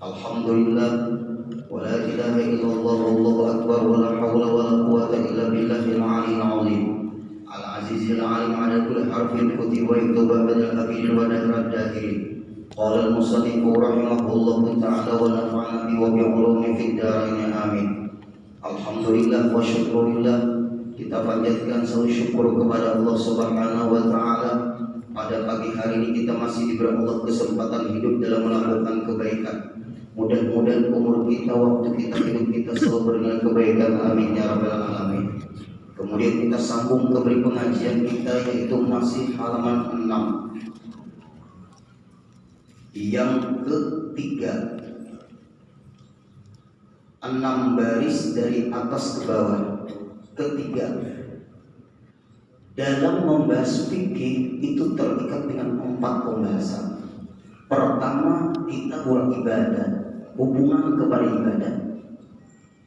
Alhamdulillah, wa la ilaha illallah, wallahu akbar, wa la hawla wa la quwwata illa billahil aliyyil azim. Al-azizil alim ala kulli harfin kutiba yaktubu badal abidin wa dahra dahirin. Qala al-musannif rahimahullahu ta'ala wa nafa'ana bi wa bi ulumi fid dharain amin. Alhamdulillah wa syukurillah, kita panjatkan seluruh syukur kepada Allah Subhanahu wa taala. Pada pagi hari ini kita masih diberi Allah kesempatan hidup dalam melakukan kebaikan. Mudah-mudahan umur kita, waktu kita, hidup kita selalu dengan kebaikan. Amin ya rabbal alamin. Kemudian kita sambung ke pengajian kita, yaitu masih halaman 6 yang ketiga, 6 baris dari atas ke bawah. Ketiga, dalam membahas fikih itu terikat dengan 4 pembahasan. Pertama, kita beribadah, hubungan kepada ibadah.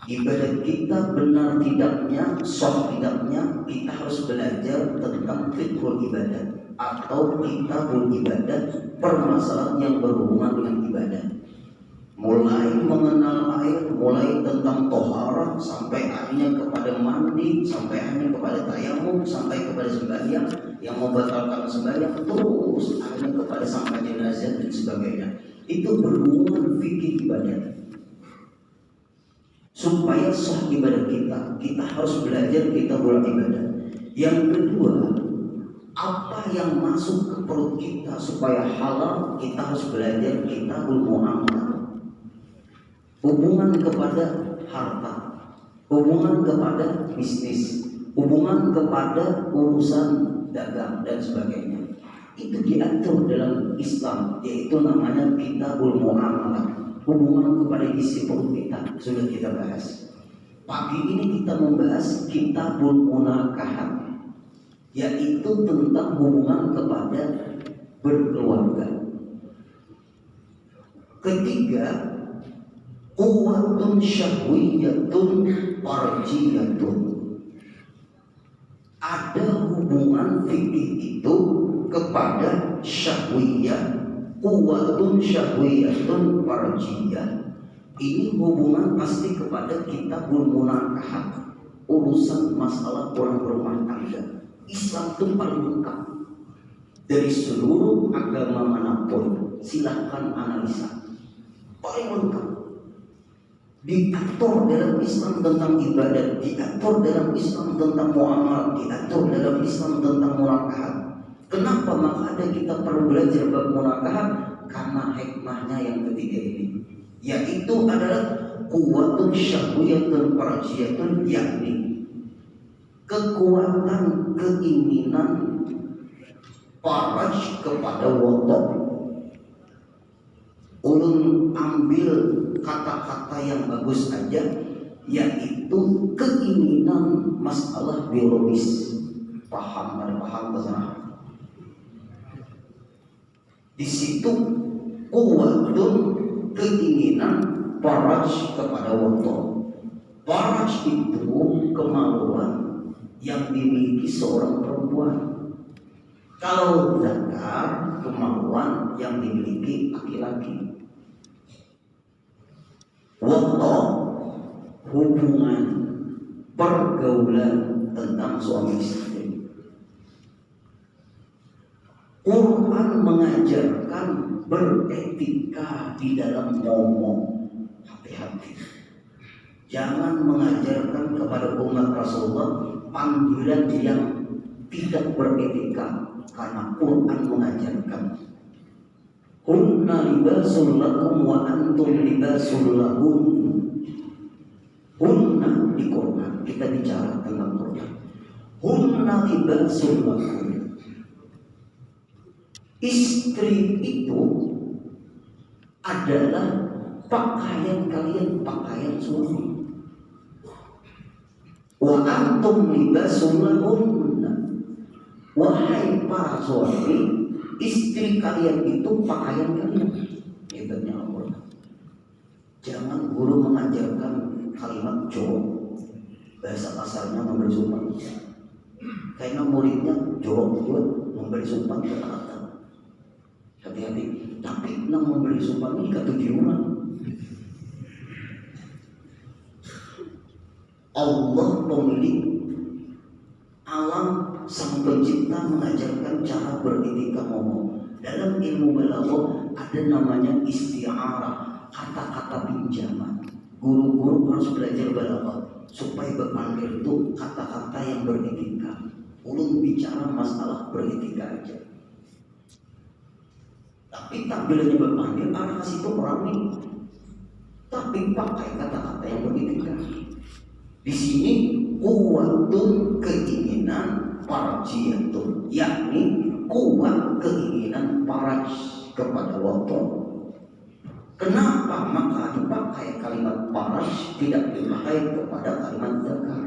Ibadah kita benar tidaknya, sah tidaknya, kita harus belajar tentang fiqhul ibadah atau kitabul ibadah, permasalahan yang berhubungan dengan ibadah. Mulai mengenal air, mulai tentang toharah, sampai akhirnya kepada mandi, sampai akhirnya kepada tayamum, sampai kepada sembahyang yang membatalkan sembahyang, terus akhirnya kepada sangka jenazah dan sebagainya. Itu berhubungan fikih ibadah. Supaya sah ibadah kita harus belajar kita beribadah. Yang kedua, apa yang masuk ke perut kita supaya halal, kita harus belajar kita muamalah. Hubungan kepada harta, hubungan kepada bisnis, hubungan kepada urusan dagang dan sebagainya. Itu diatur dalam Islam, yaitu namanya kitabul muamalah. Hubungan kepada isi perut kita sudah kita bahas. Pagi ini kita membahas kitabul munakahat, yaitu tentang hubungan kepada berkeluarga. Ketiga, quwwatun syahwiyatun farjiyatun. Ada hubungan fikih itu kepada syahwiyah, quwwatun syahwiyatun farjiyah. Ini hubungan pasti kepada kitabul munakahat, urusan masalah orang berumah tangga. Islam itu paling lengkap dari seluruh agama manapun. Silahkan analisa, paling lengkap. Diatur dalam Islam tentang ibadah, diatur dalam Islam tentang muamalah, diatur dalam Islam tentang munakahat. Kenapa maka ada kita perlu belajar bab munakahat? Karena hikmahnya yang ketiga ini, yaitu adalah quwwatun syahwiyatun farjiyatun, yakni kekuatan keinginan faraj kepada watak. Ulun ambil kata-kata yang bagus aja, yaitu keinginan masalah biologis. Paham kesana? Di situ quwwatun, keinginan, faraj kepada watak. Faraj itu kemaluan yang dimiliki seorang perempuan. Kalau zakar, kemauan yang dimiliki laki-laki. Watak, hubungan, pergaulan tentang suami istri. Quran mengajarkan beretika di dalam ngomong. Hati-hati, jangan mengajarkan kepada umat Rasulullah panggilan yang tidak beretika, karena Quran mengajarkan hunna libasul lakum wa antum libasul lahun. Hunna di Quran, kita bicara tentang Quran. Hunna libasul lakum. Istri itu adalah pakaian kalian, pakaian suami. Wa antum libasul lahun. Wahai para suami, istri kalian itu pakaian kalian. Hebatnya Allah. Jangan guru mengajarkan kalimat jorok, bahasa kasarnya memberi sumpah. Karena muridnya jorok juga memberi sumpah kata-kata. Hati-hati. Tapi nang memberi sumpah ini ketujuan. Allah pemilik alam, sang pencipta mengajarkan cara beritikaf ngomong. Dalam ilmu balaghah ada namanya isti'arah, kata-kata pinjaman. Guru-guru harus belajar balaghah supaya berpikir itu kata-kata yang beritikaf. Ulun bicara masalah beritikaf aja. Tapi tak bilanya berpikir arah kasih itu orang nih. Tapi pakai kata-kata yang beritikaf. Di sini kuwatun keinginan parjiyatun, yakni kuat keinginan paraj kepada waktu. Kenapa maka dipakai kalimat paraj, tidak dipakai kepada kalimat zakar?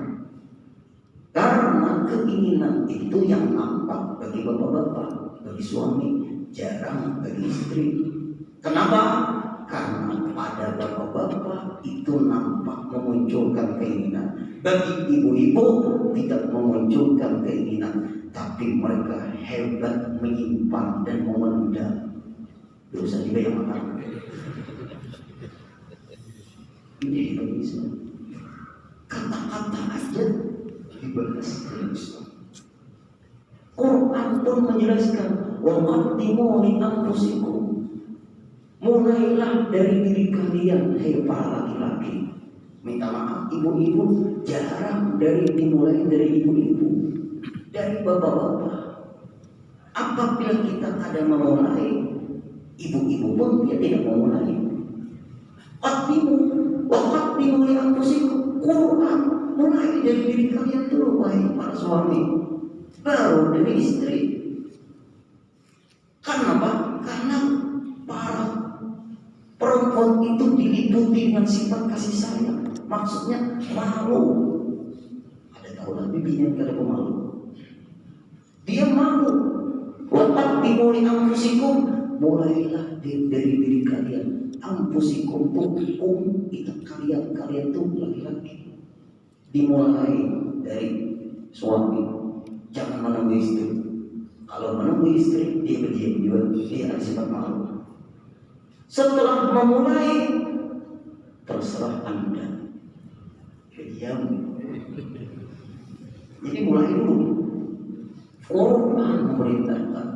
Karena keinginan itu yang nampak bagi bapak-bapak, bagi suami, jarang bagi istri. Kenapa? Karena pada bapak-bapak itu nampak memunculkan keinginan, bagi ibu-ibu tidak memunculkan keinginan, tapi mereka hebat menyimpan dan memendam. Dosa juga yang makan. Ini Indonesia. Kata-kata aja dibahas dalam Islam. Quran pun menjelaskan, wa qaddimu li anfusikum. Mulailah dari diri kalian, hai para laki-laki. Minta maaf, ibu-ibu jarang dimulai dari ibu-ibu, dari bapak-bapak. Apabila kita kadang memulai, ibu-ibu pun dia tidak memulai. Qaddimu wa qaddimu li anfusikum. Quran mulai dari diri kalian dulu, wahai para suami, baru dari istri. Kenapa? Karena para perempuan itu diliputi dengan sifat kasih sayang. Maksudnya malu. Ada tahu lah bibinya kada pemalu. Dia malu. Watak dimulai anfusikum. Mulailah dari diri kalian. Anfusikum itu kalian tuh laki-laki. Dimulai dari suami. Jangan menunggu istri. Kalau menunggu istri dia berdiam juga. Dia ada sifat malu. Setelah memulai, terserah Anda. Diam. Jadi mulai dulu. Quran memerintahkan.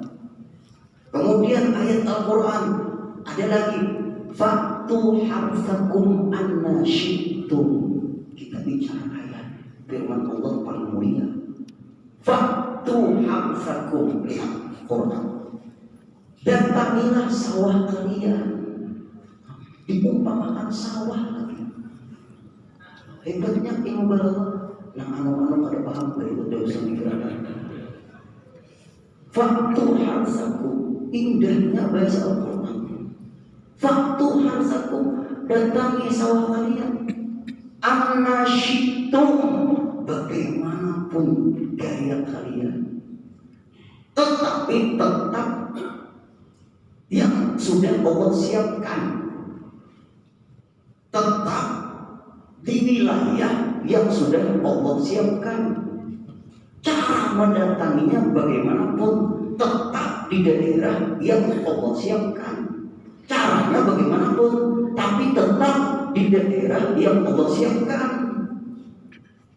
Kemudian ayat Al-Quran ada lagi. Faktu harsakum anna syi'tum. Kita bicara ayat firman Allah paling mulia. Faktu harsakum. Lihat Quran. Datangilah sawah kalian. Diumpamakan sawah lagi. Hebatnya ilmu balaghah. Nah, anu-anu kada paham dari udah usah dikirakan. Faktu harsaku, indahnya bahasa Al-Quran. Faktu harsaku, datangi sawah kalian. Anna syi'tum, bagaimanapun gaya kalian. Tetapi tetap yang sudah Allah siapkan. Tetap di wilayah yang sudah Allah siapkan. Cara mendatanginya bagaimanapun tetap di daerah yang Allah siapkan. Caranya bagaimanapun tapi tetap di daerah yang Allah siapkan.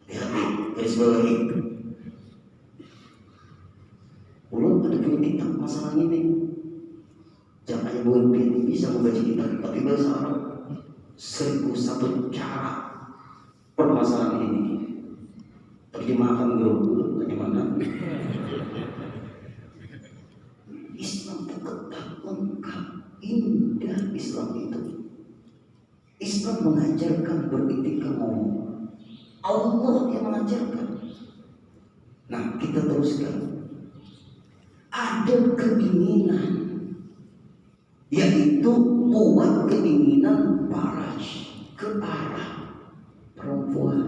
Hati-hati, garis bawahi. Ulun ada punya kitab masalah ini. Jangan hanya buat bisa membaca kitab, tapi bahasa Arab 1001 cara permasalahan ini. Terjemahkan dulu bagaimana? Islam itu ketat, lengkap, indah Islam itu. Islam mengajarkan beritikaf ngomong. Allah yang mengajarkan. Nah, kita teruskan. Ada keinginan, yaitu kuat keinginan paraj ke arah perempuan.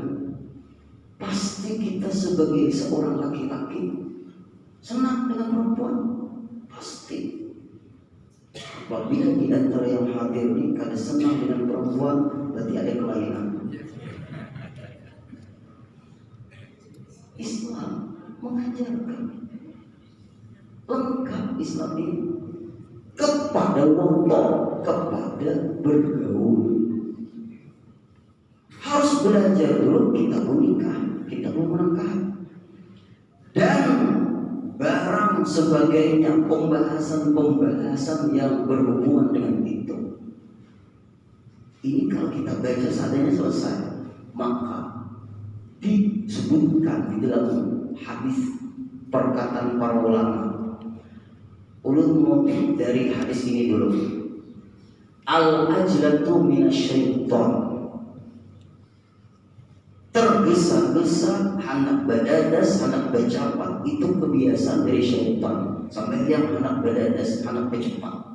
Pasti kita sebagai seorang laki-laki senang dengan perempuan. Pasti. Apabila di antara yang hadir ini kada senang dengan perempuan, berarti ada kelainan. Islam mengajarkan lengkap Islam ini kepada motor, kepada bergaul. Harus harus belajar dulu, kita pun nikah, kita pun menikah. Dan barang sebagainya, pembahasan-pembahasan yang berhubungan dengan itu. Ini kalau kita baca seadanya selesai, maka disebutkan di dalam hadis perkataan para ulama. Ulun motif dari hadis ini dulu. Al-ajlatu minasyaiton. Tergesa-gesa, hendak badadas, hendak bercepat, itu kebiasaan dari syaitan. Sampai yang hendak badadas, hendak bercepat.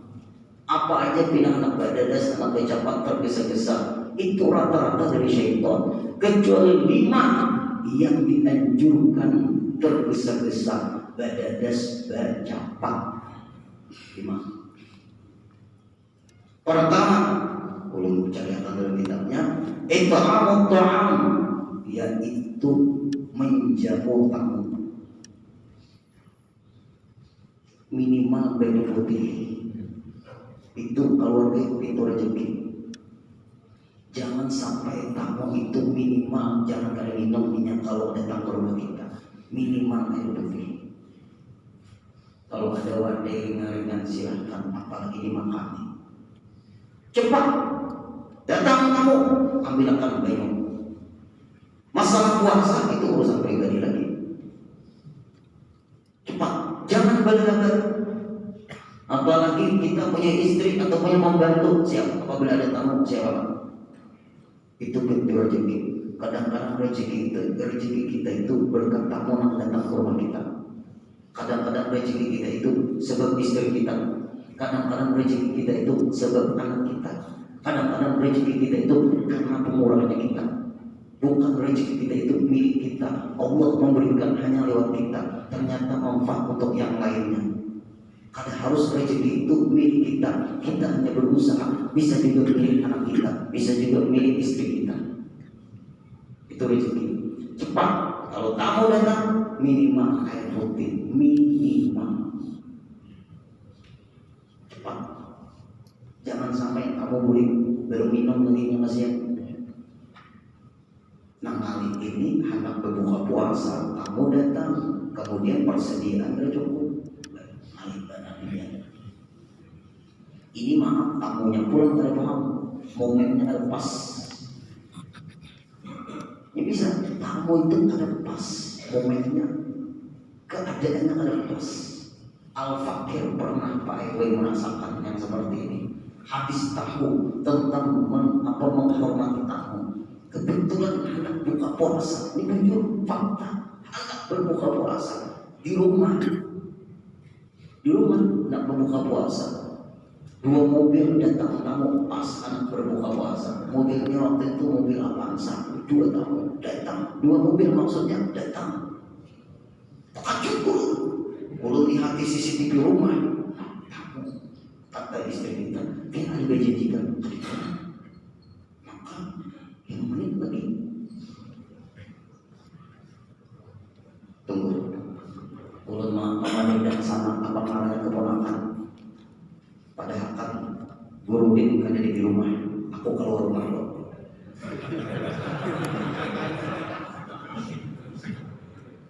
Apa aja pindah hendak badadas, hendak bercepat, tergesa-gesa, itu rata-rata dari syaitan. Kecuali 5 yang dianjurkan tergesa-gesa, badadas, bercepat. 5. Pertama, ulun carikan dalam kitabnya, it'amut ta'am, yaitu menjamu tamu, minimal baju putih. Itu keluarga itu rezeki. Jangan sampai tamu itu minimal, jangan kalian minum minyak kalau datang ke rumah kita, minimal air putih. Kalau ada wadah ringan silahkan, apalagi dimakan. Cepat datang kamu, ambilkan minum. Masalah puasa itu urusan pribadi lagi. Cepat, jangan balik-balik. Apalagi kita punya istri atau punya membantu, siap apabila ada tamu siapa? Itu bentuk rezeki. Kadang-kadang rezeki kita itu berkat tamu yang datang ke rumah kita. Kadang-kadang rezeki kita itu sebab istri kita. Kadang-kadang rezeki kita itu sebab anak kita. Kadang-kadang rezeki kita itu karena pengurahannya kita. Bukan rezeki kita itu milik kita. Allah memberikan hanya lewat kita. Ternyata manfaat untuk yang lainnya. Karena harus rezeki itu milik kita. Kita hanya berusaha. Bisa juga milik anak kita. Bisa juga milik istri kita. Itu rezeki. Cepat. Kalau tamu datang, minimal air putih. Minimal. Cepat. Jangan sampai kamu baru minum lagi masih. Nah kali ini hendak berbuka puasa, kamu datang, kemudian persediaan sudah cukup. Ini maaf, tamunya pulang tidak paham, momennya ada pas. Ya bisa, tamu itu ada pas, momennya, keadaannya ada pas. Al-Fakir pernah Pak Ewe merasakan yang seperti ini. Habis tahu tentang menghormati tamu. Kebetulan anak buka puasa, ini jujur fakta. Anak berbuka puasa di rumah nak berbuka puasa. 2 mobil datang tamu pas anak berbuka puasa. Mobilnya waktu itu mobil Avanza, 2 tamu datang, 2 mobil maksudnya datang. Takjub Kalau lihat di CCTV rumah, kata istri kita, dia ada janjikan, maka 5 menit lagi. Tunggu, ulun mama dan sama apa namanya keponakan. Padahal kan guru din kan ada di rumah, aku keluar rumah lo.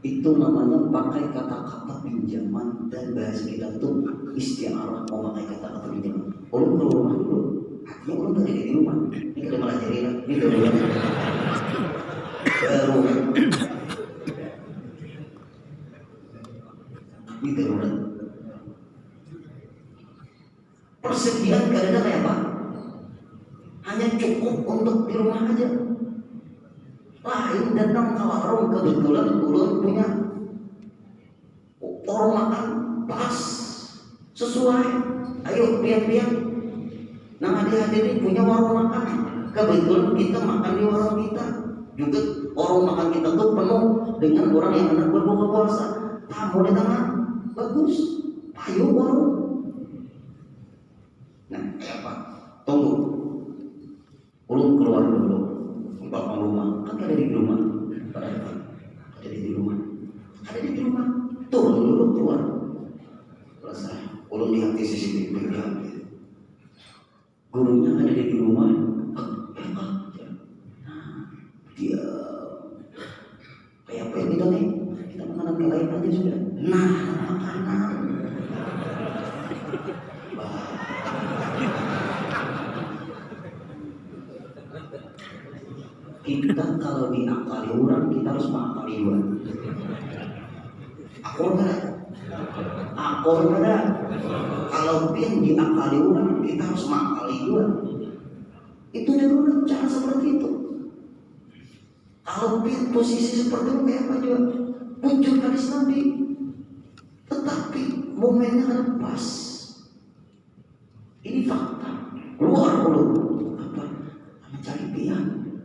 Itu namanya pakai kata-kata pinjaman, dan bahasa kita tuh istiarah memakai kata-kata pinjaman. Ulun keluar rumah dulu, artinya ulun gak ada di rumah. Ini kada malah jadi lah, ini baru ini darurat. Persediaan kadang kayak apa? Hanya cukup untuk di rumah aja. Lain datang ke warung, kebetulan ulun punya orang makan pas sesuai. Ayo pian-pian. Nah adik-adik punya warung makan. Kebetulan kita makan di warung kita. Juga warung makan kita tuh penuh dengan orang yang hendak berbuka puasa. Tamu datang, bagus. Ayo warung. Nah kayak apa? Tunggu. Ulun keluar dulu. Bapak rumah, kan ada di rumah, ada di rumah, turun dulu keluar, selesai. Ulun lihat di CCTV, gurunya ada di rumah, Kita kalau diakali orang, kita harus mengakali dua. Akor nggak? Akor nggak? Kalau pin diakali orang, kita harus mengakali dua. Itu dulu cara seperti itu. Kalau pin posisi seperti itu kayak apa juga? Muncul hadis Nabi, tetapi momennya kan pas. Ini fakta. Keluar dulu. Apa? Mencari pian.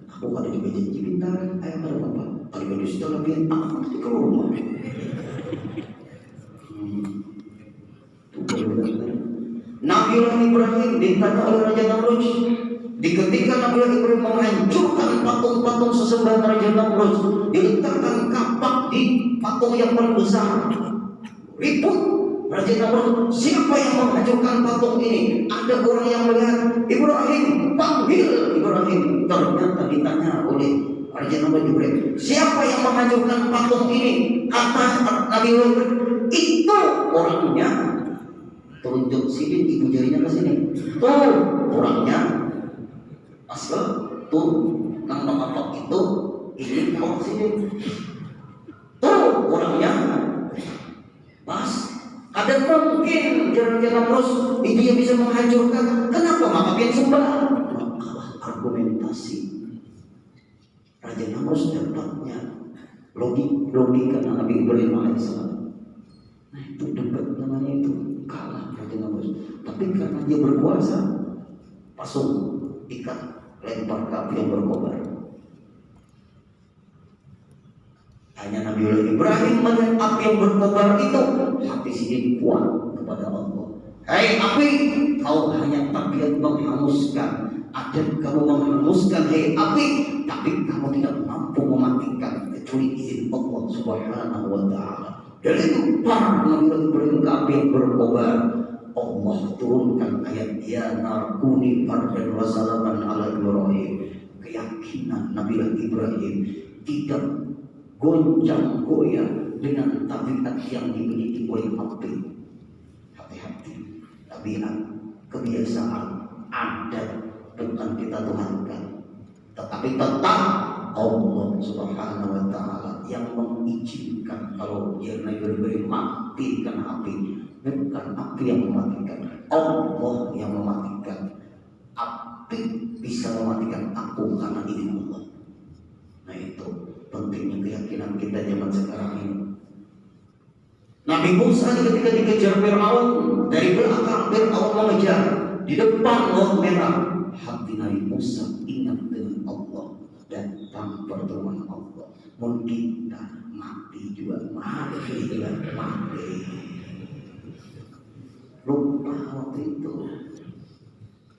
Aku ada di meja Cibintar. Ayo ada apa? Tadi baju sudah pian. Aku nanti ke rumah. Nabi Ibrahim ditanya oleh Raja Namrud. Ketika Nabi Ibrahim menghancurkan patung-patung sesembahan Raja Namrud, diletakkan kapak di patung yang paling besar. Ribut Raja Namrud, siapa yang menghancurkan patung ini? Ada orang yang melihat Ibrahim, panggil Ibrahim. Ternyata ditanya oleh Raja Namrud Ibrahim, siapa yang menghancurkan patung ini? Kata Nabi Ibrahim, itu orangnya. Tunjuk sini, ibu jarinya ke sini. Tuh orangnya. Asal tuh nang patok itu ini mau sini. Tuh orangnya. Pas. Ada mungkin jalan-jalan terus itu yang bisa menghancurkan. Kenapa maka biar sembah? Maka argumentasi. Raja Namrud dapatnya logika Nabi Ibrahim alaihissalam. Nah itu debat namanya itu kalah Raja Namrud. Tapi karena dia berkuasa, pasung ikat lempar ke api yang berkobar. Hanya Nabi Ibrahim melihat api yang berkobar itu, hati sini kuat kepada Allah. Hei api, kau hanya tabiat menghanguskan. Ada kamu menghanguskan, hei api, tapi kamu tidak mampu mematikan kecuali izin Allah Subhanahu wa Ta'ala. Dari itu para Nabi Ibrahim ke api yang berkobar, Allah turunkan ayat ya narkuni fardan wa salaman ala Ibrahim. Keyakinan Nabi Ibrahim tidak goncang goyang dengan tabiat yang dimiliki oleh api. Hati-hati, tabiat, kebiasaan, adat bukan kita tuhankan, tetapi tetap Allah Subhanahu wa Ta'ala yang mengizinkan kalau dia Nabi matikan api. Bukan api yang mematikan, Allah yang mematikan. Api bisa mematikan aku karena izin Allah. Nah itu pentingnya keyakinan kita zaman sekarang ini. Nabi Musa ketika dikejar Fir'aun, dari belakang Fir'aun mengejar, di depan laut merah, hati Nabi Musa ingat dengan Allah, datang pertolongan Allah. Mungkin kita mati juga, mati. Lupa waktu itu.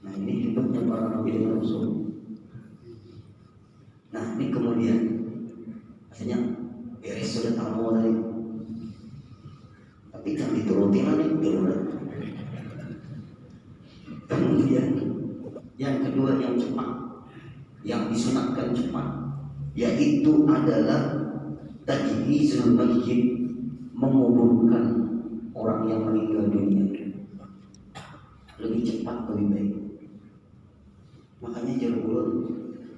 Nah ini hebatnya para Nabi dan Rasul. Nah ini kemudian akhirnya beres sudah tamu tadi, tapi jangan dituruti lagi dulu. Kemudian yang kedua yang cepat, yang disunatkan cepat, yaitu adalah tajhizul mayyit, menguburkan orang yang meninggal dunia. Lebih cepat lebih baik. Makanya jalur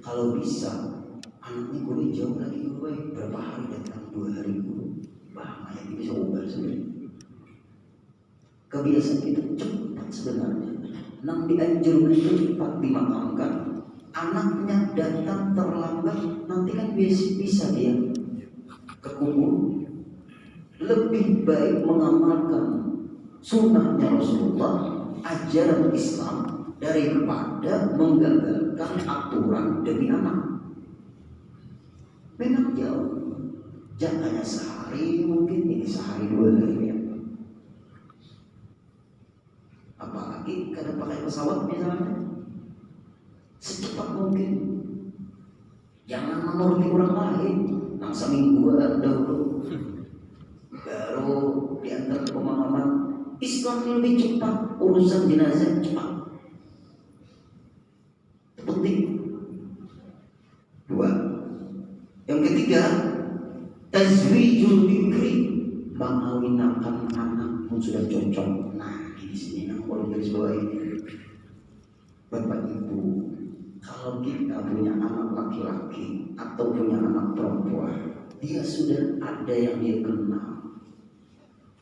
kalau bisa anaknya kuliah jauh lagi gue berapa hari datang 2 hari dulu, bahaya bisa ubah sebenarnya. Kebiasaan itu cepat sebenarnya. Nang dianjurkan itu cepat dimakamkan. Anaknya datang terlambat, nanti kan bisa dia kekubur. Lebih baik mengamalkan sunnahnya Rasulullah, ajaran Islam, daripada menggagalkan aturan demi anak. Memang jauh, jangkanya sehari, mungkin ini sehari 2 hari ya. Apalagi kalau pakai pesawat misalnya, secepat mungkin. Jangan menuruti orang lain. Nang semingguan dahulu baru diantar ke pemakaman. Islam lebih cepat, urusan jenazah cepat. Penting. 2. Yang ketiga, tazwijul bikri, mengawinkan anak yang sudah cocok. Nah, di sini yang perlu garis bawahi, Bapak Ibu, kalau kita punya anak laki-laki laki atau punya anak perempuan, dia sudah ada yang dia kenal.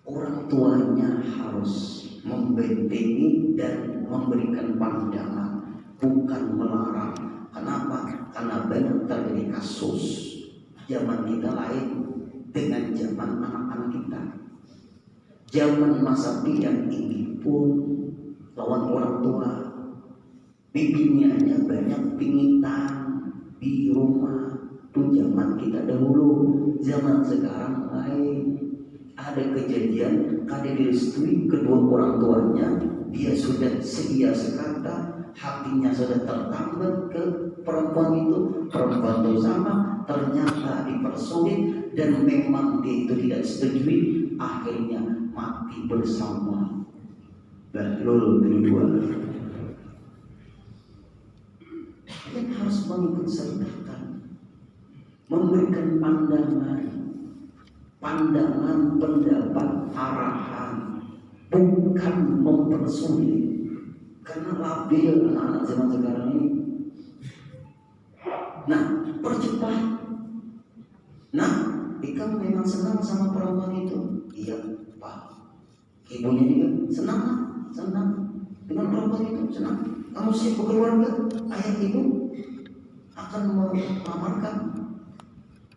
Orang tuanya harus membentengi dan memberikan pandangan, bukan melarang. Kenapa? Karena banyak terjadi kasus zaman kita lain dengan zaman anak-anak kita. Zaman masa yang tinggi pun lawan orang tua, bibinya hanya banyak pingitan di rumah. Itu zaman kita dahulu. Zaman sekarang lain. Ada kejadian kada direstui kedua orang tuanya, dia sudah sedia sekata, hatinya sudah tertambat ke perempuan itu sama, ternyata dipersulit dan memang dia itu tidak setujui, akhirnya mati bersama. Betul kedua. Kita harus mengikut sertakan, memberikan pandangan, pendapat, arahan, bukan mempersulit. Karena labil anak-anak zaman sekarang ini. Nah, percepat. Nah, Ika memang senang sama perempuan itu. Iya, Pak. Ibunya juga senang dengan perempuan itu, senang. Kamu siap berkeluarga, ayah ibu akan melamarkan.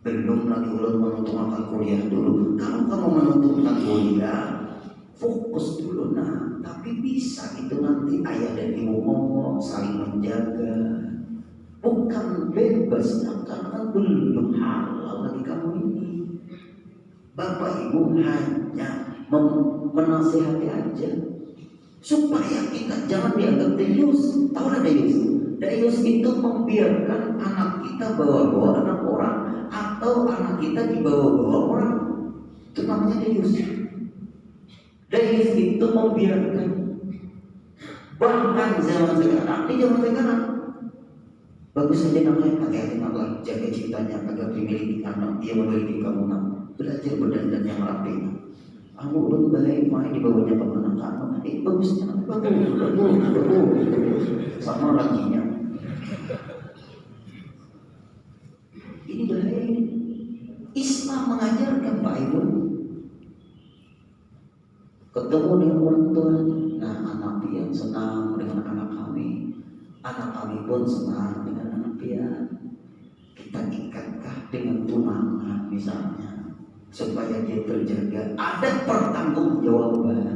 Belum lagi ulun menentukan kuliah dulu. Kalau kamu menentukan kuliah, fokus dulu. Nah, tapi bisa itu nanti ayah dan ibu ngomong, saling menjaga. Bukan bebas, karena belum halal lagi kamu ini. Bapak ibu hanya menasihati aja supaya kita jangan dianggap dayus. Tahu lah dayus? Dayus itu membiarkan anak kita bawa-bawa anak orang, atau anak kita dibawa-bawa orang. Itu namanya dayus. Dayus itu membiarkan. Bahkan zaman sekarang bagus saja namanya, hati-hati nak jaga cintanya agar dimiliki anak, dia memiliki kamu nak. Belajar berdandan yang rapi. Kamu belum baik main di bawahnya pemenang kamu. Bagusnya bagus. Sama lakinya. Ini bahaya ini. Islam mengajarkan Pak Ibu. Ketemu dengan orang tua. Nah, anak pian senang dengan anak kami. Anak kami pun senang dengan anak pian. Kita ikatkah dengan tunangan misalnya, supaya dia terjaga, ada pertanggungjawaban.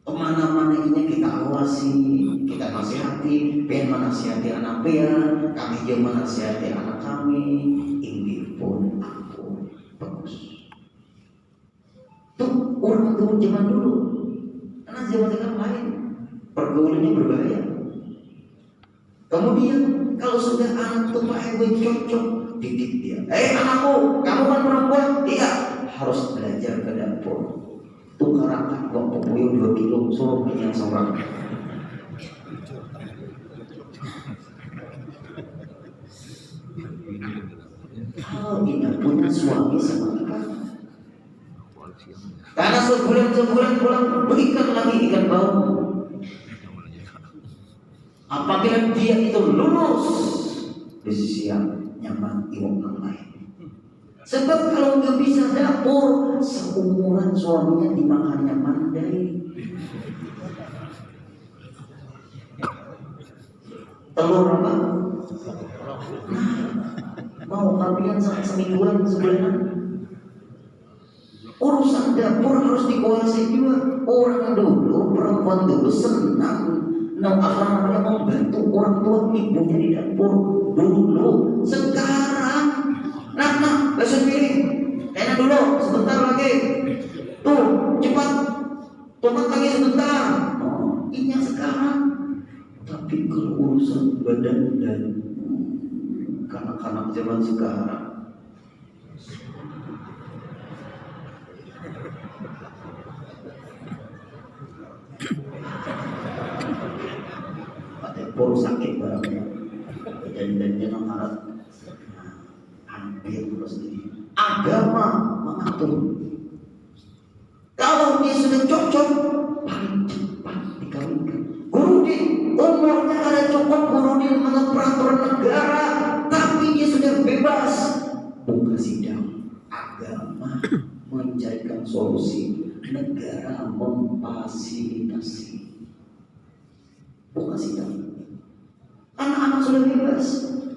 Kemana-mana ini kita awasi, kita nasihati, pengen menasihati anak pian, kami juga menasihati anak kami. Ini pun aku bagus. Tuh orang tua zaman dulu, karena zaman sekarang lain, pergaulannya berbahaya. Kemudian kalau sudah anak tuh Pak Ibu cocok, didik dia. Anakku, kamu kan perempuan? Iya, harus belajar ke dapur. Tukarakan kok puyuh 2 kilo, suruh yang seorang. Kalau tidak punya suami sama ikan, karena sebulan pulang berikan lagi ikan bau. Apabila dia itu lulus di sisi yang nyaman iwak yang lain. Sebab kalau nggak bisa dapur, seumuran suaminya dimakannya mandai. Telur apa? Nah, mau kalian semingguan sebulanan. Urusan dapur harus dikuasai juga. Orang dulu, perempuan dulu senang namanya membantu orang tua ibunya di dapur dulu. Sekarang nah basuh piring enak dulu sebentar lagi, tuh cepat tomat lagi sebentar. Ini sekarang. Tapi kalau urusan badan dan kanak-kanak zaman sekarang, baru sakit barangnya, dan dia mengharap hampir terus ini. Agama mengatur. Kalau dia sudah cocok, paling cepat dikawinkan. Guru di umurnya ada cukup, guru di menurut peraturan negara, tak agama mencarikan solusi, negara memfasilitasi. Bukan sidang. Anak-anak sudah bebas,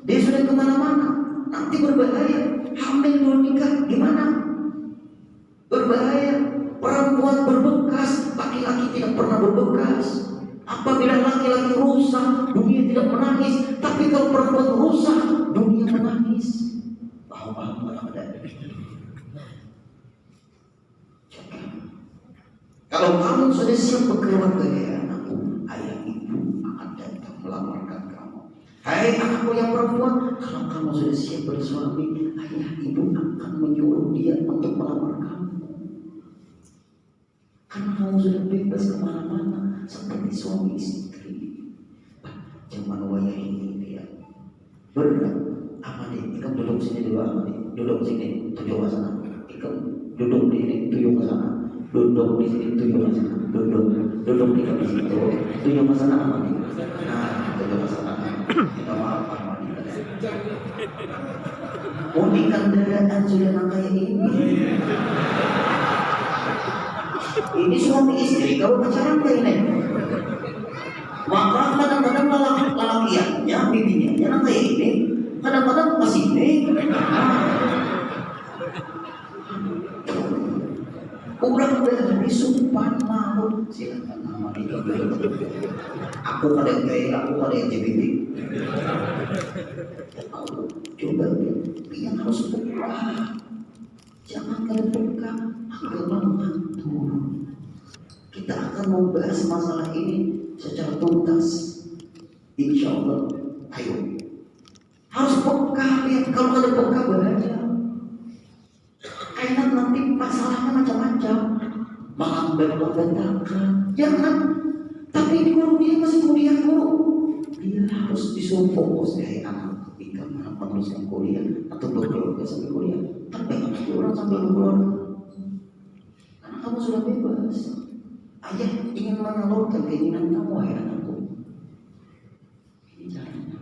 dia sudah kemana-mana. Nanti berbahaya. Hamil dulu nikah gimana? Berbahaya. Perempuan berbekas, laki-laki tidak pernah berbekas. Apabila laki-laki rusak, dunia tidak menangis. Tapi kalau perempuan rusak, dunia menangis. Paham ada? Kalau kamu sudah siap berkeluarga, ya anakku, ayah ibu akan datang melamarkan kamu. Hai anakku yang perempuan, kalau kamu sudah siap bersuami, ayah ibu akan menyuruh dia untuk melamar kamu. Karena kamu sudah bebas kemana-mana seperti suami istri. Zaman wayah ini dia berat. Amadi, ikam duduk sini dulu Amadi. Duduk sini, tujuh ke sana. Ikam duduk di sini, tujuh ke sana. Duduk di sini, tujuh ke sana. Duduk di situ, tujuh ke sana Amadi. Nah, tujuh ke sana. Kita maaf Amadi. Unikan dadaan sudah kayak ini. Ini suami istri kalau pacaran kayak ini. Maka kadang-kadang lalakiannya, bibinya jangan kayak ini. Kadang-kadang ke sini. Kurang dari sumpah malu. Silakan nama itu. Aku kadang kayak aku kadang JBB. Coba yang harus buka. Jangan kalian buka. Agama mengatur. Kita akan membahas masalah ini secara tuntas. Insya Allah. Ayo. Harus peka ya. Kalau ada peka bahaya. Enak nanti masalahnya macam-macam. Berantakan. Jangan. Tapi di guru dia masih kuliah guru. Dia harus disuruh fokus kayak anak. Ketika anak meneruskan kuliah atau berkeluarga sampai kuliah. Tapi orang sampai berkeluarga. Karena kamu sudah bebas. Ayah ingin menyalurkan keinginan kamu, ayah anakku. Ini caranya.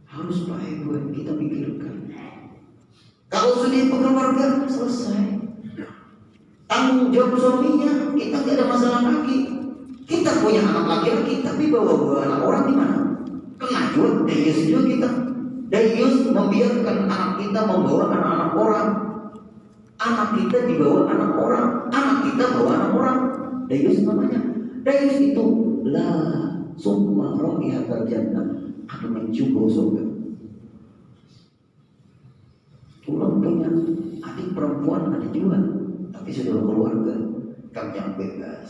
Harus baik buat kita pikirkan. Kalau sudah berkeluarga selesai. Tanggung jawab suaminya, kita tidak ada masalah lagi. Kita punya anak laki-laki, tapi bawa anak orang di mana? Kena juga, dayus juga kita. Dayus membiarkan anak kita membawa anak-anak orang. Anak kita dibawa anak orang, anak kita bawa anak orang. Dayus namanya. Dayus itu lah summa ra'ihatal jannah, akan mencium surga. Pulang punya adik perempuan ada juga, tapi sudah berkeluarga. Kamu yang bebas.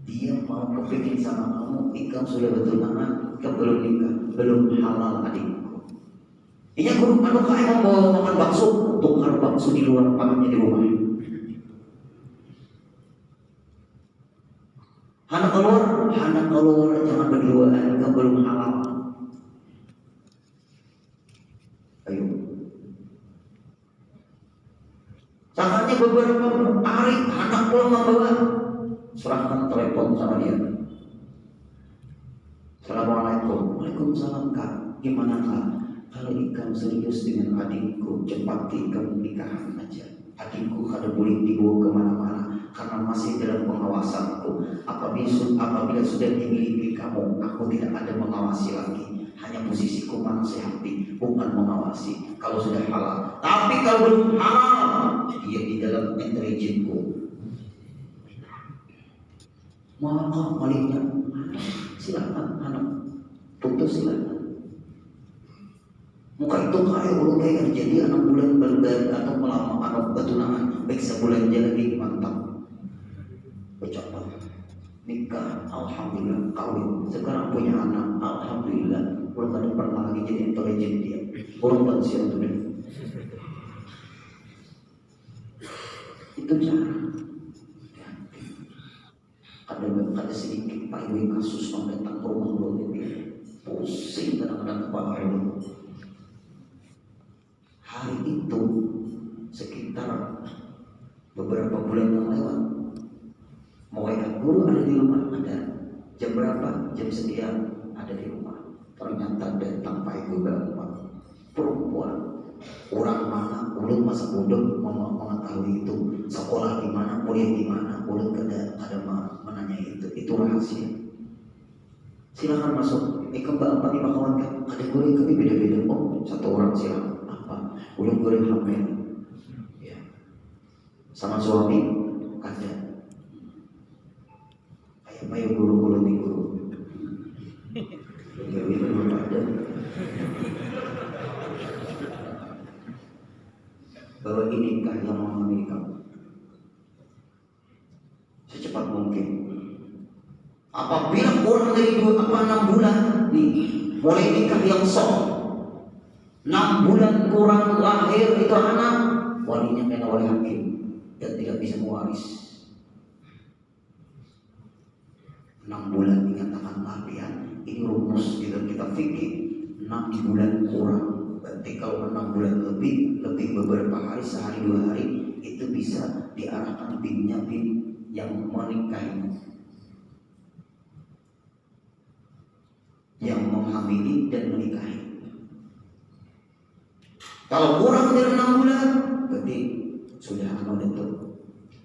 Dia mau kepingin sama kamu, ikam sudah bertunangan, ikam belum nikah, belum halal adikku. Ini guru anu kayak mau makan bakso, tukar bakso di luar, makannya di rumah. Anak keluar, jangan berduaan, ikam belum halal. Ayo. Saatnya beberapa hari anak pulang membawa, serahkan telepon sama dia. Assalamualaikum. Waalaikumsalam kak. Gimana kak? Kalau ikam serius dengan adikku, cepat ikam nikahan aja. Adikku kada boleh dibawa kemana-mana karena masih dalam pengawasanku. Apabila sudah dimiliki kamu, aku tidak ada mengawasi lagi. Hanya posisiku menasihati, bukan mengawasi. Kalau sudah halal, tapi kalau belum halal, dia di dalam intelijenku. Maka maliknya, silakan anak, putus silakan. Muka itu kayak udah kayak jadi anak bulan berdan atau melama anak bertunangan, baik sebulan jadi mantap. Bercakap, nikah, alhamdulillah, kawin. Sekarang punya anak, alhamdulillah. Belum ada pernah lagi jadi intelijen dia. Orang pensiun tuh deh. Itu cara. Ada sedikit payung kasus datang ke rumah lo dia pusing kadang-kadang kepala lo. Hari itu sekitar beberapa bulan yang lewat, mau guru ada di rumah, ada jam berapa, jam sekian ada di rumah. Ternyata datang Pak Ibu Bapak perempuan Orang mana, ulun masa bodoh mengetahui itu. Sekolah di mana, kuliah di mana, ulun kada menanya itu rahasia. Silakan masuk. Mbak Pak kawan kan, ada gue kami beda-beda. Oh, satu orang silakan. Apa? Ulun gue hamil. Ya. Sama suami ada. Kayak apa ya guru nih guru. Jadi belum ada. Bahwa inikah yang menghamili kamu secepat mungkin. Apabila kurang dari 6 bulan nih, mulai nikah yang sah. 6 bulan kurang lahir itu anak, walinya kena wali hakim dan tidak bisa mewaris. 6 bulan dinyatakan kalian. Ini rumus di dalam kitab fikih. 6 bulan kurang. Berarti kalau 6 bulan lebih beberapa hari, sehari 2 hari, itu bisa diarahkan binnya bin yang menikahinya, yang menghamili dan menikahi. Kalau kurang dari 6 bulan, berarti sudah itu.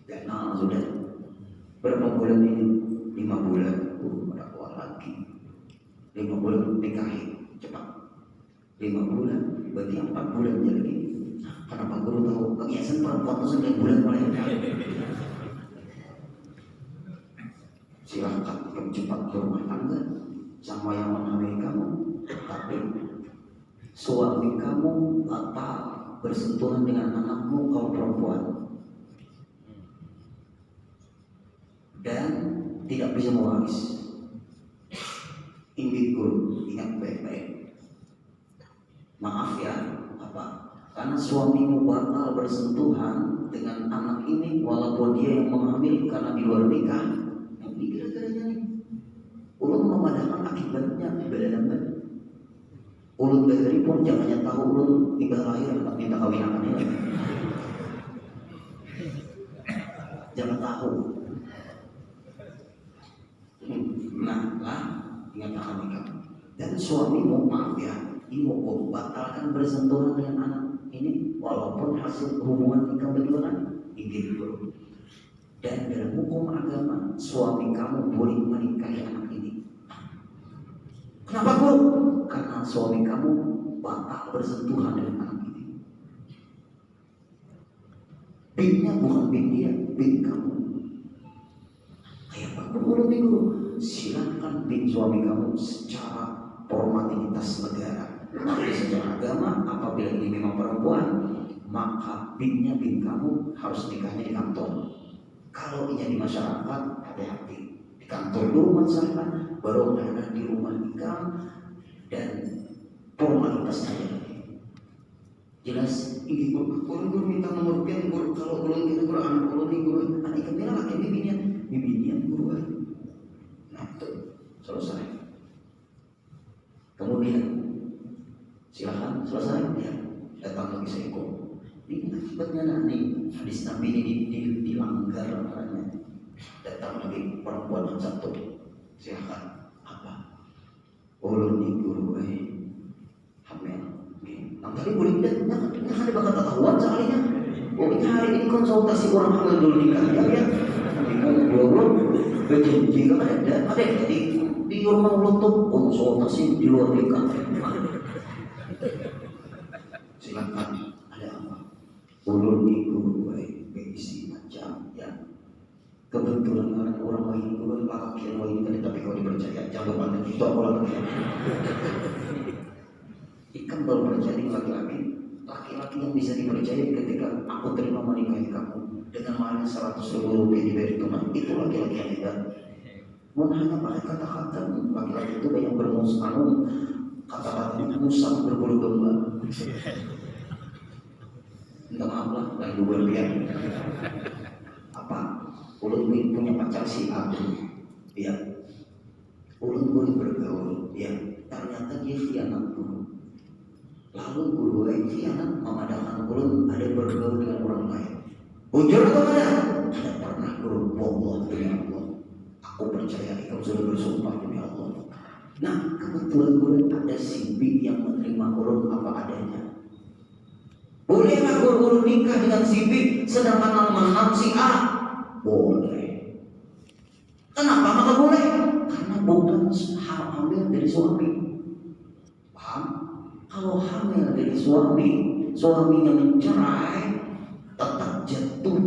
Karena sudah berapa bulan ini? 5 bulan. Berapa lagi? 5 bulan nikahi cepat. 5 bulan, berarti 4 bulan jadi. Kenapa guru tahu? Kebiasaan perempuan itu 9 bulan melahirkan. Silahkan kamu cepat ke rumah tangga sama yang menghamili kamu, tapi suami kamu apa bersentuhan dengan anakmu kalau perempuan dan tidak bisa mewaris. Ini guru, ingat baik-baik. Maaf ya, karena suamimu bakal bersentuhan dengan anak ini walaupun dia yang menghamili karena di luar nikah. Yang dikira-kiranya nih, ulun memadamkan akibatnya beda-beda. Ulun dari pun jangannya tahu ulun tiba lahir tak minta kawinakannya. Jangan tahu. Nah, ingat akan nikah. Dan suamimu, maaf ya, ibu batalkan bersentuhan dengan anak ini walaupun hasil hubungan nikah berdua kan ini dulu. Dan dalam hukum agama suami kamu boleh menikahi anak ini. Kenapa guru? Karena suami kamu batal bersentuhan dengan anak ini. Binnya bukan bin dia, bin kamu. Kayak apa guru nih guru? Silakan bin suami kamu secara formalitas negara. Tapi secara agama, apabila ini memang perempuan, maka binnya bin kamu harus nikahnya di kantor. Kalau ini di masyarakat, hati-hati. Di kantor dulu masyarakat, baru ada di rumah nikah dan formalitas saja. Jelas, ini guru minta nomor pian guru kalau guru kita guru anak guru nih guru anak ikan merah lagi bibinian guru. Nah itu selesai. Kemudian silakan selesai ya, datang lagi seekor. Ini akibatnya nanti hadis Nabi ini dilanggar caranya. Datang lagi perempuan yang satu, silakan apa? Ulun nih guru hamil. Nah tadi boleh tidak? Nah ada bakal ketahuan sekalinya. Oh ini hari ini konsultasi orang hamil dulu nikah ya. Bingung belum? Berjanji kan ada jadi di rumah ulun tuh konsultasi di luar nikah. Silakan ada apa? Ulun nih guru isi macam ya. Kebetulan orang lain guru laki yang lain kan tapi kalau dipercaya jangan lupa itu apa lagi. Ikan baru percaya laki-laki yang bisa dipercaya ketika aku terima menikahi kamu dengan mahar 100.000 rupiah diberi tunai itu laki-laki yang tidak. Mau hanya pakai kata-kata laki-laki itu banyak bermusang kata-katanya musang berbulu domba. Minta maaf lah dan dua biar apa? Ulun punya pacar si A, ya. Ulun bergaul, ya. Ternyata dia khianat guru. Lalu guru khianat memadamkan ulun ada bergaul dengan orang lain. Bujur atau tidak? Tidak pernah guru. Wallah demi Allah. Aku percaya engkau sudah bersumpah demi Allah. Nah kebetulan guru ada si B yang menerima ulun apa adanya. Boleh nggak guru nikah dengan si B sedangkan nama si A? Boleh. Kenapa maka boleh? Karena bukan hamil dari suami. Paham? Kalau hamil dari suami, suaminya mencerai, tetap jatuh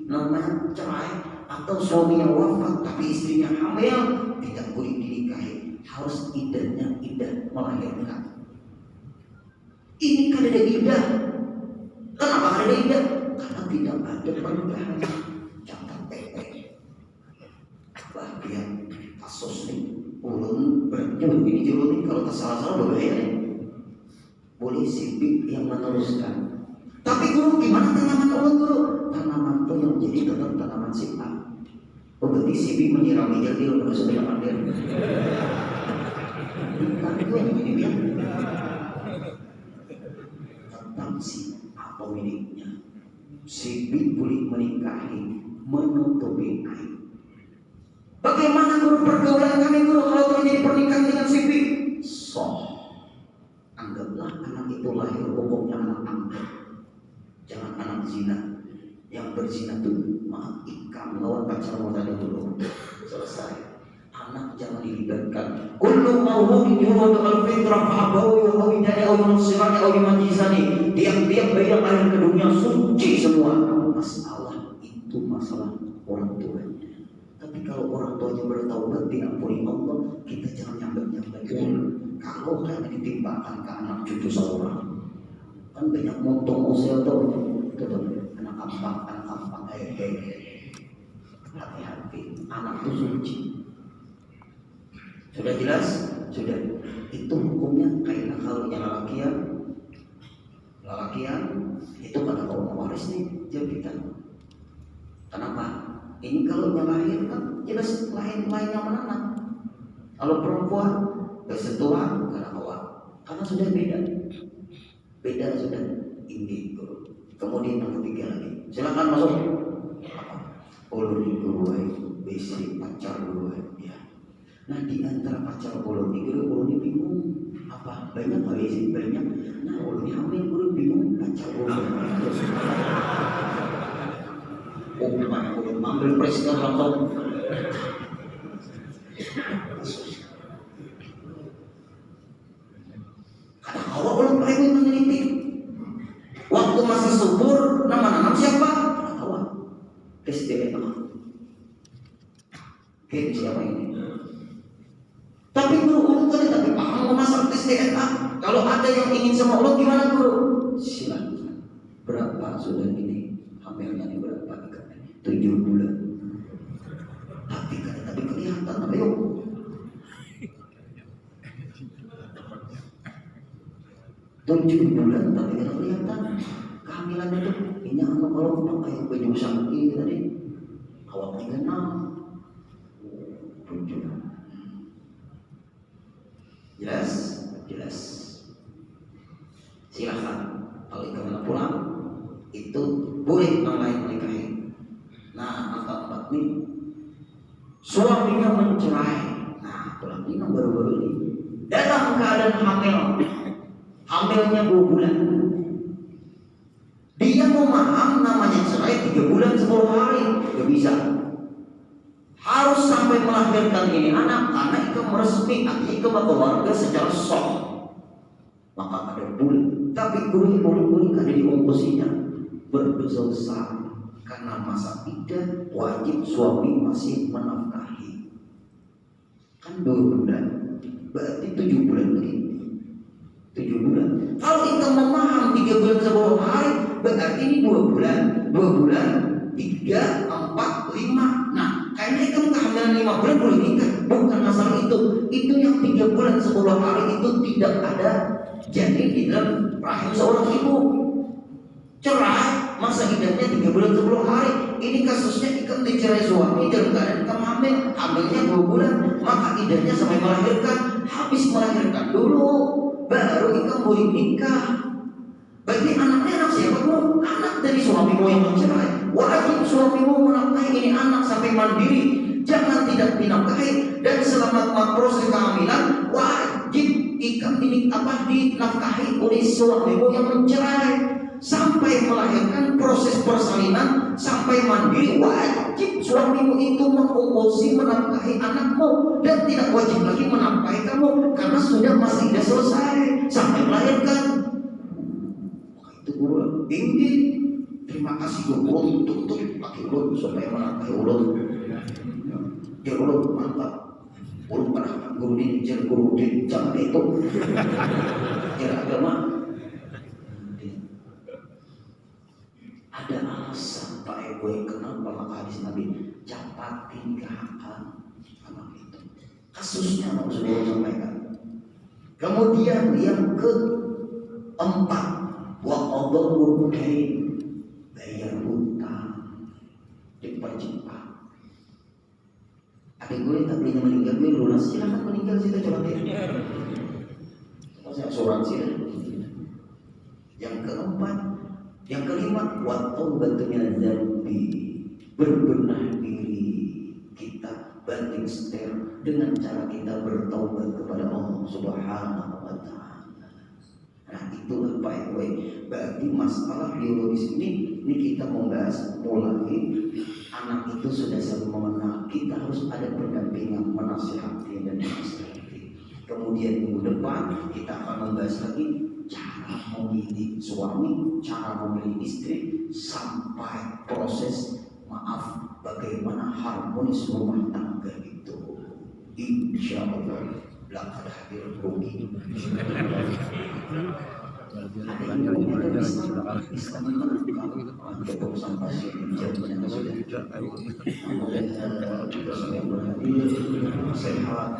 namanya cerai. Atau suaminya wafat tapi istrinya hamil, tidak boleh dinikahi. Harus idahnya idah melahirkan. Ini kan ada idah. Kenapa ada idah? Karena tidak ada pernikahan. Catat baik-baik. Bagian kasus nih, ulun berjulun ini julun ini kalau tersalah-salah berbahaya nih. Boleh sibik yang meneruskan. Tapi guru gimana tanaman ulun guru? Tanaman itu yang jadi tetap tanaman sifat. Oh berarti sibik menyirami jadi ulun sudah pandir. Bukan itu yang ini tentang si pemiliknya. Sibik boleh menikahi, menutupi aib. Bagaimana guru pergaulan kami guru kalau terjadi pernikahan dengan sibik? Anggaplah anak itu lahir hukumnya anak angkat, jangan anak zina. Yang berzina itu maaf ikam lawan pacar mau tadi dulu selesai. Anak jangan dilibatkan. Kullu mawludin yuladu al-fitrah fa'abawi wa awidani aw yunsirani aw yumajizani. Tiap-tiap bayi yang lahir ke dunia suci semua. Masalah itu masalah orang tuanya. Tapi kalau orang tuanya bertaubat diampuni Allah, kita jangan nyambat-nyambat. Kalau hanya ditimpakan ke anak cucu seorang, kan banyak montong usia tuh, anak kampang, hati-hati, anak itu suci. Sudah jelas? Sudah. Itu hukumnya kayak halnya lalakian itu pada kaum waris nih jadikan. Kenapa? Ini kalau lahir kan jelas lain-lainnya menanam. Kalau perempuan bersentuhan karena awal, karena sudah beda sudah ini. Kemudian yang ketiga lagi, silakan masuk. Ulun dulu, besi pacar dulu ya. Nah di antara pacar ulun ini bingung apa banyak nggak besi banyak. Nah ulun hamil ulun bingung pacar ulun. Oh gimana ulun ambil presiden langsung. Awak belum perlu meneliti. Waktu masih subur, nama siapa? Awak. Tes DNA. Oke, siapa ini? Tapi guru tadi tapi paham memasak tes DNA. Kalau ada yang ingin sama Allah gimana guru? Silakan. Berapa sudah ini? Hamilnya ini berapa? 7 bulan. Tapi kelihatan apa yuk? Tujuh bulan tapi tidak kelihatan kehamilan itu. Ini anak kalau pakai baju sangki tadi awaknya 6 7. Jelas. Silakan kalau ingin pulang itu boleh orang nikahi. Nah empat nih suaminya mencerai. Nah pulang ini baru-baru ini dalam keadaan hamilnya 2 bulan. Dia memaham namanya cerai 3 bulan 10 hari. Gak bisa. Harus sampai melahirkan ini anak karena itu meresmi artinya keluarga secara sah. Maka ada bulan. Tapi guru ada di ongkosinya berdosa besar karena masa iddah wajib suami masih menafkahi. Kan 2 bulan. Berarti 7 bulan lagi. 7 bulan. Kalau kita memaham 3 bulan 10 hari, berarti ini 2 bulan. 2 bulan, 3, 4, 5. Nah, kayaknya itu kehamilan 5 bulan boleh nikah. Bukan masalah itu. Itu yang 3 bulan 10 hari itu tidak ada janin di dalam rahim seorang ibu. Cerai, masa iddahnya 3 bulan 10 hari. Ini kasusnya ikan dicerai suami dalam keadaan hamilnya 2 bulan. Maka iddahnya sampai melahirkan. Habis melahirkan dulu baru ikan boleh nikah. Berarti anaknya anak siapa bu? Anak dari suamimu yang mencerai. Wajib suamimu menafkahi ini anak sampai mandiri. Jangan tidak dinafkahi. Dan selama proses kehamilan wajib ikan ini dinafkahi oleh suamimu yang mencerai, sampai melahirkan proses persalinan, sampai mandiri, wajib suamimu itu mengurusi menafkahi anakmu, dan tidak wajib lagi menafkahi kamu karena sudah masa iddah selesai sampai melahirkan. Itu guru tinggi. Terima kasih guru untuk pakai ulun supaya menafkahi ulun. Ya ulun mantap. Ulun pernah guru di jangan itu. Kira agama. Ada alasan Pak Ebo kenapa maka hadis Nabi capati kehakan anak itu. Kasusnya mau sudah sampaikan. Kemudian yang keempat, wa qadul kain, bayar hutang dipercepat. Adik gue tapi yang meninggal gue lunas, silakan meninggal situ coba dia. Saya asuransi. Yang keempat, yang kelima, wa taubatu minadz dzambi, berbenah diri kita, banting setir dengan cara kita bertaubat kepada Allah Subhanahu wa taala. Nah, itulah Pak Gue. Berarti masalah biologis ini kita membahas mulai anak itu sudah saling mengenal, kita harus ada pendampingan, menasihati dan menasihati. Kemudian minggu depan kita akan membahas lagi cara memilih suami, cara memilih istri, sampai proses bagaimana harmonis rumah tangga itu. Insya Allah belakang hadir rugi. Ada yang bisa untuk sampai jam yang sudah sehat,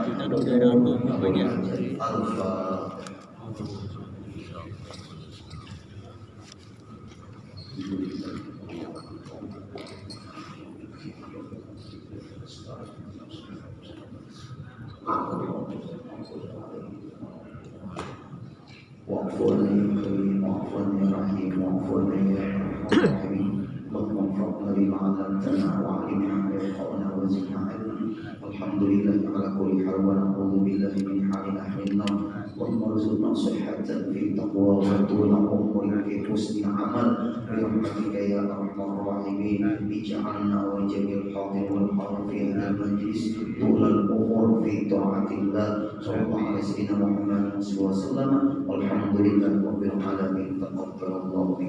wa'afuni karim, wa'afuni rahim, wa'afuni rahim. Allahumma anfa'na bima 'allamtana wa'allimna ma yanfa'una wa zidna 'ilman. Alhamdulillahi ala kulli hal wa na'udzu billahi min hali ahli an-nar. Allahumma rzuqna sihhatan fi taqwa wa tula umrin fi husni amal. Bi rahmatika ya arhamar rahimin. Ij'alna wa jami'al hadir wal hadir fi hadha al-majlis tulal umur fi ta'atillah. Sallallahu alaihi wa sallam. Alhamdulillah rabbil alamin.